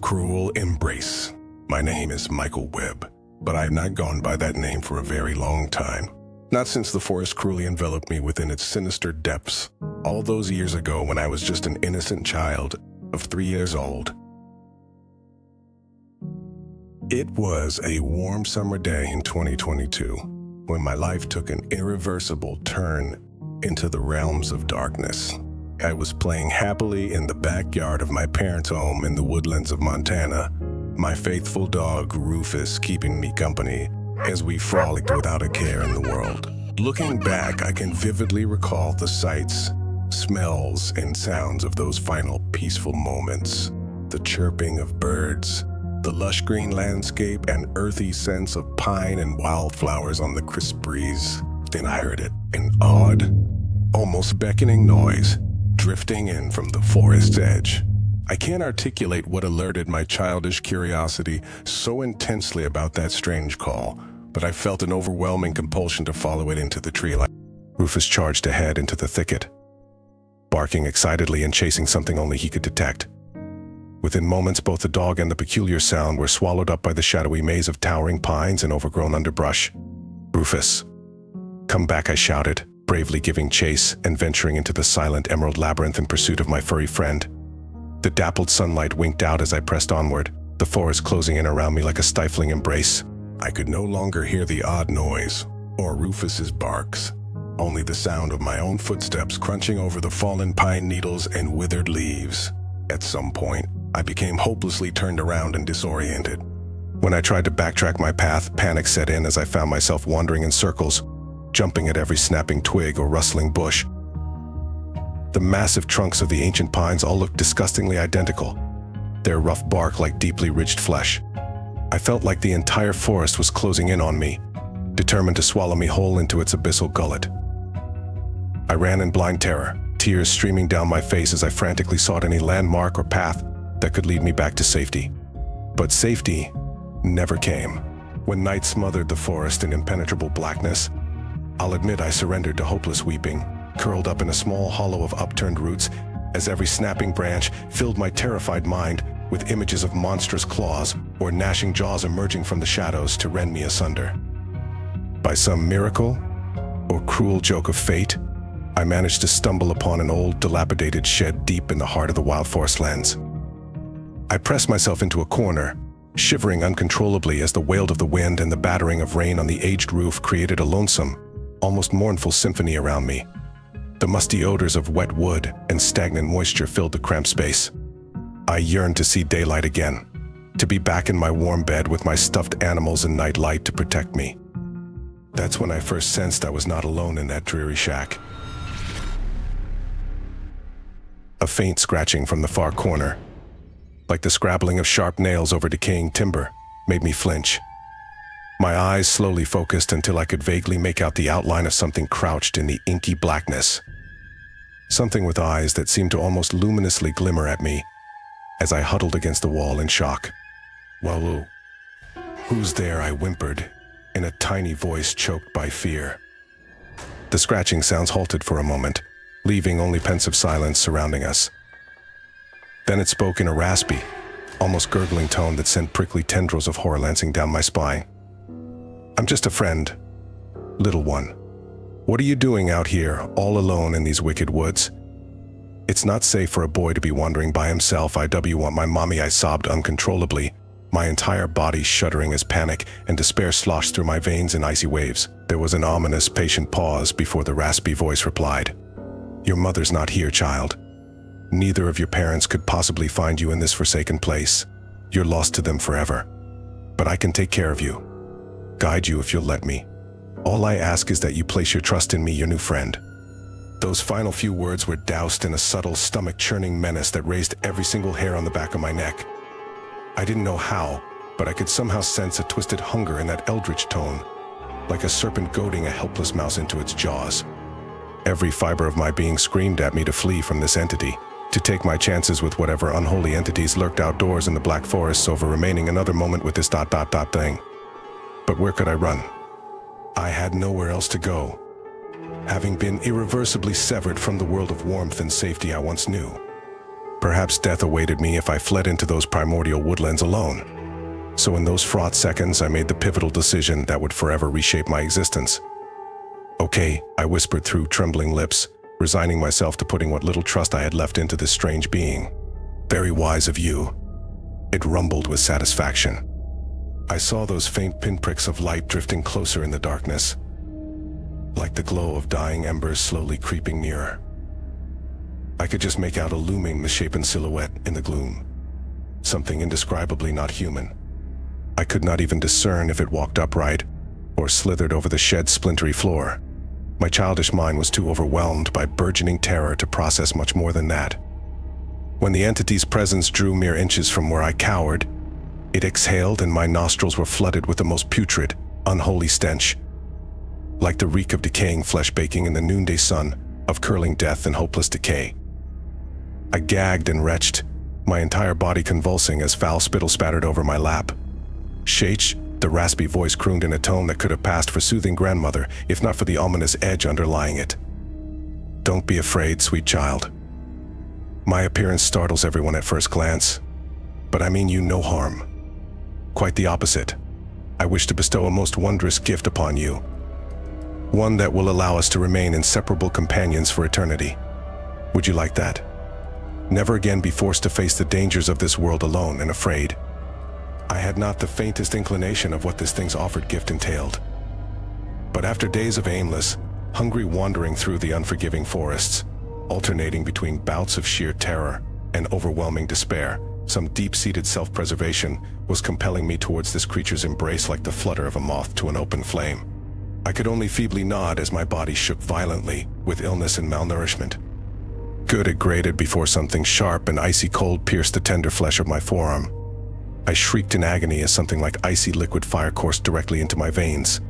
Cruel embrace. My name is Michael Webb, but I have not gone by that name for a very long time. Not since the forest cruelly enveloped me within its sinister depths, all those years ago when I was just an innocent child of 3 years old. It was a warm summer day in 2022 when my life took an irreversible turn into the realms of darkness. I was playing happily in the backyard of my parents' home in the woodlands of Montana, my faithful dog Rufus keeping me company as we frolicked without a care in the world. Looking back, I can vividly recall the sights, smells, and sounds of those final peaceful moments. The chirping of birds, the lush green landscape, and earthy scents of pine and wildflowers on the crisp breeze. Then I heard it, an odd, almost beckoning noise, drifting in from the forest's edge. I can't articulate what alerted my childish curiosity so intensely about that strange call, but I felt an overwhelming compulsion to follow it into the tree line. Rufus charged ahead into the thicket, barking excitedly and chasing something only he could detect. Within moments, both the dog and the peculiar sound were swallowed up by the shadowy maze of towering pines and overgrown underbrush. "Rufus, come back," I shouted, bravely giving chase and venturing into the silent emerald labyrinth in pursuit of my furry friend. The dappled sunlight winked out as I pressed onward, the forest closing in around me like a stifling embrace. I could no longer hear the odd noise, or Rufus's barks, only the sound of my own footsteps crunching over the fallen pine needles and withered leaves. At some point, I became hopelessly turned around and disoriented. When I tried to backtrack my path, panic set in as I found myself wandering in circles, jumping at every snapping twig or rustling bush. The massive trunks of the ancient pines all looked disgustingly identical, their rough bark like deeply ridged flesh. I felt like the entire forest was closing in on me, determined to swallow me whole into its abyssal gullet. I ran in blind terror, tears streaming down my face as I frantically sought any landmark or path that could lead me back to safety. But safety never came. When night smothered the forest in impenetrable blackness, I'll admit I surrendered to hopeless weeping, curled up in a small hollow of upturned roots as every snapping branch filled my terrified mind with images of monstrous claws or gnashing jaws emerging from the shadows to rend me asunder. By some miracle or cruel joke of fate, I managed to stumble upon an old, dilapidated shed deep in the heart of the wild forest lands. I pressed myself into a corner, shivering uncontrollably as the wail of the wind and the battering of rain on the aged roof created a lonesome, almost mournful symphony around me. The musty odors of wet wood and stagnant moisture filled the cramped space. I yearned to see daylight again, to be back in my warm bed with my stuffed animals and night light to protect me. That's when I first sensed I was not alone in that dreary shack. A faint scratching from the far corner, like the scrabbling of sharp nails over decaying timber, made me flinch. My eyes slowly focused until I could vaguely make out the outline of something crouched in the inky blackness. Something with eyes that seemed to almost luminously glimmer at me as I huddled against the wall in shock. "Well, who's there?" I whimpered, in a tiny voice choked by fear. The scratching sounds halted for a moment, leaving only pensive silence surrounding us. Then it spoke in a raspy, almost gurgling tone that sent prickly tendrils of horror lancing down my spine. "I'm just a friend, little one. What are you doing out here, all alone in these wicked woods? It's not safe for a boy to be wandering by himself. I want my mommy," I sobbed uncontrollably, my entire body shuddering as panic and despair sloshed through my veins in icy waves. There was an ominous, patient pause before the raspy voice replied. "Your mother's not here, child. Neither of your parents could possibly find you in this forsaken place. You're lost to them forever. But I can take care of you, guide you if you'll let me. All I ask is that you place your trust in me, your new friend." Those final few words were doused in a subtle, stomach-churning menace that raised every single hair on the back of my neck. I didn't know how, but I could somehow sense a twisted hunger in that eldritch tone, like a serpent goading a helpless mouse into its jaws. Every fiber of my being screamed at me to flee from this entity, to take my chances with whatever unholy entities lurked outdoors in the black forests over remaining another moment with this thing. But where could I run? I had nowhere else to go. having been irreversibly severed from the world of warmth and safety I once knew. Perhaps death awaited me if I fled into those primordial woodlands alone. So in those fraught seconds, I made the pivotal decision that would forever reshape my existence. "Okay," I whispered through trembling lips, resigning myself to putting what little trust I had left into this strange being. "Very wise of you." It rumbled with satisfaction. I saw those faint pinpricks of light drifting closer in the darkness, like the glow of dying embers slowly creeping nearer. I could just make out a looming, misshapen silhouette in the gloom, something indescribably not human. I could not even discern if it walked upright or slithered over the shed's splintery floor. My childish mind was too overwhelmed by burgeoning terror to process much more than that. When the entity's presence drew mere inches from where I cowered, it exhaled and my nostrils were flooded with the most putrid, unholy stench, like the reek of decaying flesh baking in the noonday sun, of curling death and hopeless decay. I gagged and retched, my entire body convulsing as foul spittle spattered over my lap. "Shach," the raspy voice crooned in a tone that could have passed for soothing grandmother, if not for the ominous edge underlying it. "Don't be afraid, sweet child. My appearance startles everyone at first glance, but I mean you no harm. Quite the opposite. I wish to bestow a most wondrous gift upon you, one that will allow us to remain inseparable companions for eternity. Would you like that? Never again be forced to face the dangers of this world alone and afraid." I had not the faintest inclination of what this thing's offered gift entailed. But after days of aimless, hungry wandering through the unforgiving forests, alternating between bouts of sheer terror and overwhelming despair, some deep-seated self-preservation was compelling me towards this creature's embrace like the flutter of a moth to an open flame. I could only feebly nod as my body shook violently with illness and malnourishment. Good, it grated before something sharp and icy cold pierced the tender flesh of my forearm. I shrieked in agony as something like icy liquid fire coursed directly into my veins.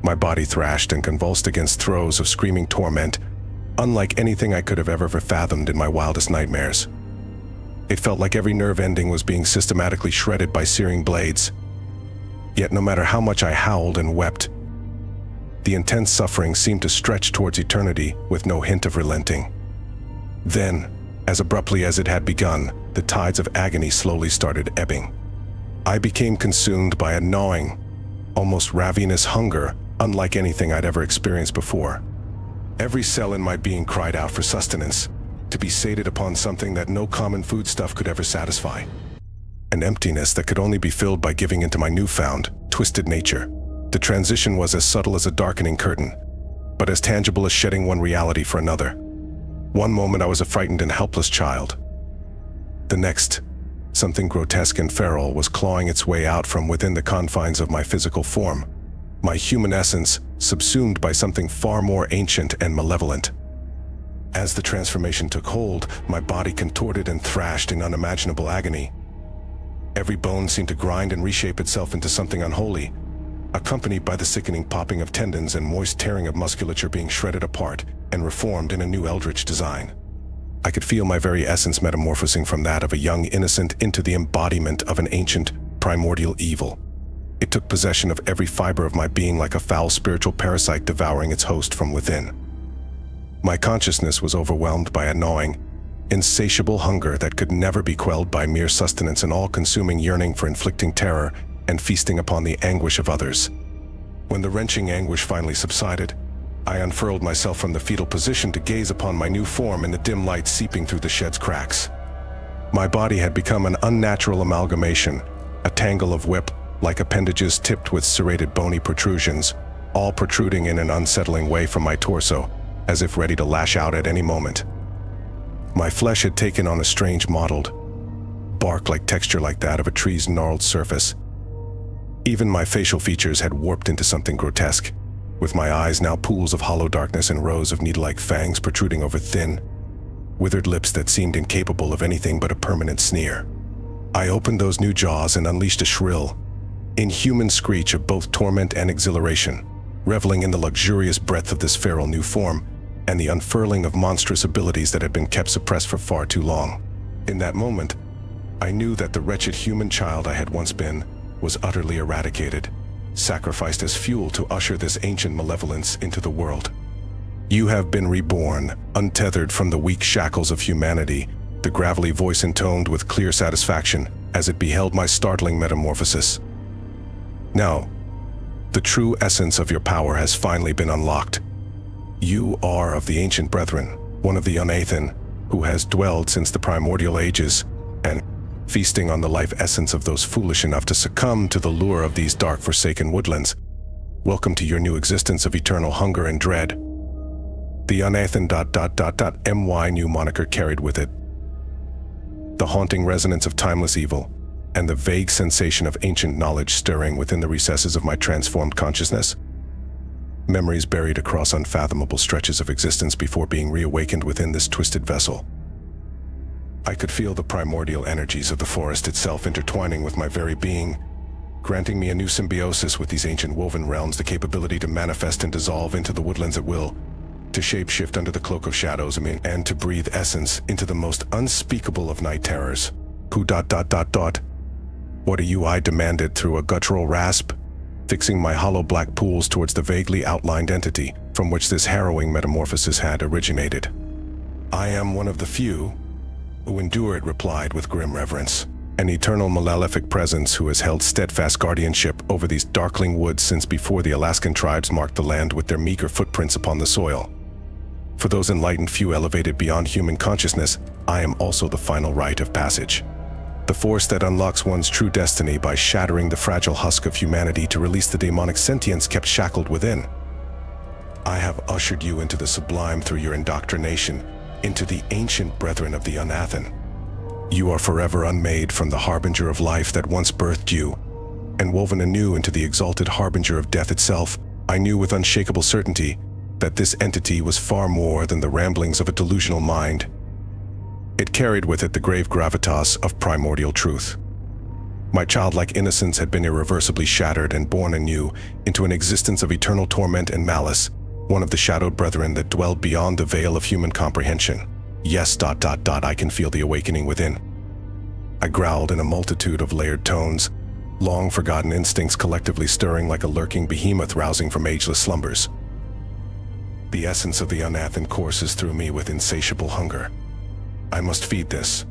My body thrashed and convulsed against throes of screaming torment, unlike anything I could have ever fathomed in my wildest nightmares. It felt like every nerve ending was being systematically shredded by searing blades. Yet no matter how much I howled and wept, the intense suffering seemed to stretch towards eternity with no hint of relenting. Then, as abruptly as it had begun, the tides of agony slowly started ebbing. I became consumed by a gnawing, almost ravenous hunger unlike anything I'd ever experienced before. Every cell in my being cried out for sustenance, to be sated upon something that no common foodstuff could ever satisfy. An emptiness that could only be filled by giving into my newfound, twisted nature. The transition was as subtle as a darkening curtain, but as tangible as shedding one reality for another. One moment I was a frightened and helpless child. The next, something grotesque and feral was clawing its way out from within the confines of my physical form, my human essence subsumed by something far more ancient and malevolent. As the transformation took hold, my body contorted and thrashed in unimaginable agony. Every bone seemed to grind and reshape itself into something unholy, accompanied by the sickening popping of tendons and moist tearing of musculature being shredded apart and reformed in a new eldritch design. I could feel my very essence metamorphosing from that of a young innocent into the embodiment of an ancient, primordial evil. It took possession of every fiber of my being like a foul spiritual parasite devouring its host from within. My consciousness was overwhelmed by a gnawing, insatiable hunger that could never be quelled by mere sustenance and all-consuming yearning for inflicting terror and feasting upon the anguish of others. When the wrenching anguish finally subsided, I unfurled myself from the fetal position to gaze upon my new form in the dim light seeping through the shed's cracks. My body had become an unnatural amalgamation, a tangle of whip-like appendages tipped with serrated bony protrusions, all protruding in an unsettling way from my torso, as if ready to lash out at any moment. My flesh had taken on a strange mottled, bark-like texture like that of a tree's gnarled surface. Even my facial features had warped into something grotesque, with my eyes now pools of hollow darkness and rows of needle-like fangs protruding over thin, withered lips that seemed incapable of anything but a permanent sneer. I opened those new jaws and unleashed a shrill, inhuman screech of both torment and exhilaration, reveling in the luxurious breadth of this feral new form and the unfurling of monstrous abilities that had been kept suppressed for far too long. In that moment, I knew that the wretched human child I had once been was utterly eradicated, sacrificed as fuel to usher this ancient malevolence into the world. You have been reborn, untethered from the weak shackles of humanity, the gravelly voice intoned with clear satisfaction as it beheld my startling metamorphosis. Now, the true essence of your power has finally been unlocked. You are of the ancient brethren, one of the Unathen, who has dwelled since the primordial ages, and feasting on the life essence of those foolish enough to succumb to the lure of these dark forsaken woodlands. Welcome to your new existence of eternal hunger and dread. The Unathen .my new moniker carried with it the haunting resonance of timeless evil, and the vague sensation of ancient knowledge stirring within the recesses of my transformed consciousness. Memories buried across unfathomable stretches of existence before being reawakened within this twisted vessel. I could feel the primordial energies of the forest itself intertwining with my very being, granting me a new symbiosis with these ancient woven realms, the capability to manifest and dissolve into the woodlands at will, to shapeshift under the cloak of shadows, and to breathe essence into the most unspeakable of night terrors. Who ... What are you? I demanded through a guttural rasp, fixing my hollow black pools towards the vaguely outlined entity from which this harrowing metamorphosis had originated. I am one of the few who endure it, replied with grim reverence. An eternal malefic presence who has held steadfast guardianship over these darkling woods since before the Alaskan tribes marked the land with their meager footprints upon the soil. For those enlightened few elevated beyond human consciousness, I am also the final rite of passage. The force that unlocks one's true destiny by shattering the fragile husk of humanity to release the demonic sentience kept shackled within. I have ushered you into the sublime through your indoctrination, into the ancient brethren of the Unathen. You are forever unmade from the harbinger of life that once birthed you, and woven anew into the exalted harbinger of death itself. I knew with unshakable certainty that this entity was far more than the ramblings of a delusional mind. It carried with it the grave gravitas of primordial truth. My childlike innocence had been irreversibly shattered and born anew into an existence of eternal torment and malice, one of the shadowed brethren that dwelled beyond the veil of human comprehension. Yes, ... I can feel the awakening within. I growled in a multitude of layered tones, long-forgotten instincts collectively stirring like a lurking behemoth rousing from ageless slumbers. The essence of the Unathen courses through me with insatiable hunger. I must feed this,